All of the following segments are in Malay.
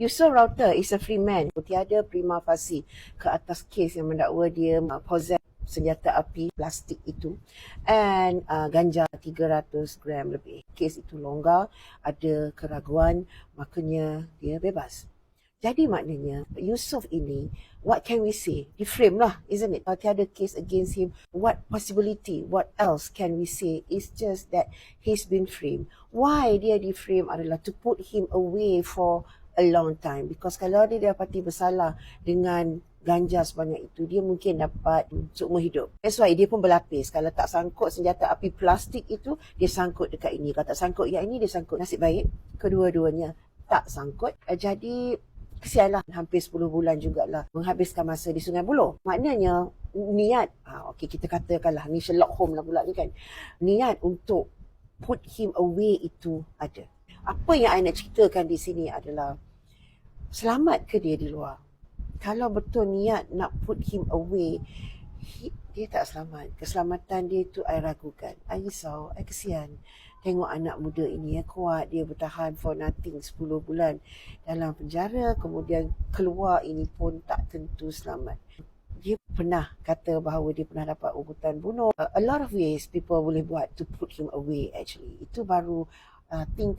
Yusof Router is a free man. Tiada prima facie ke atas kes yang mendakwa dia possess senjata api plastik itu and ganja 300 gram lebih. Kes itu longgar, ada keraguan, makanya dia bebas. Jadi maknanya Yusof ini, what can we say? Deframe lah, isn't it? Tiada case against him. What possibility, what else can we say? It's just that he's been framed. Why dia deframe adalah to put him away for a long time. Because kalau dia dapati bersalah dengan ganja sebanyak itu, dia mungkin dapat seumur hidup. That's why dia pun berlapis. Kalau tak sangkut senjata api plastik itu, dia sangkut dekat ini. Kalau tak sangkut yang ini, dia sangkut. Nasib baik, kedua-duanya tak sangkut. Jadi kesianlah, hampir 10 bulan jugalah menghabiskan masa di Sungai Buloh. Maknanya niat, okey kita katakanlah, ni Sherlock Holmes lah pula ni kan. Niat untuk put him away itu ada. Apa yang I nak ceritakan di sini adalah, selamat ke dia di luar? Kalau betul niat nak put him away, dia tak selamat. Keselamatan dia tu I ragukan. I risau, I kesian. Tengok anak muda ini kuat, dia bertahan for nothing 10 bulan dalam penjara, kemudian keluar ini pun tak tentu selamat. Dia pernah kata bahawa dia pernah dapat ugutan bunuh. A lot of ways people boleh buat to put him away actually. Itu baru ting.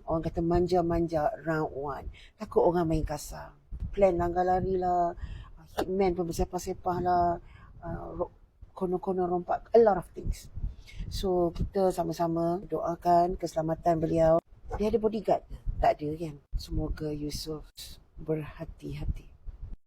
Orang kata manja-manja round one. Takut orang main kasar. Plan langgar lari lah, hitman pun bersepah-sepah lah, kono-kono rompak, a lot of things. So kita sama-sama doakan keselamatan beliau. Dia ada bodyguard ke? Tak ada kan? Semoga Yusof berhati-hati.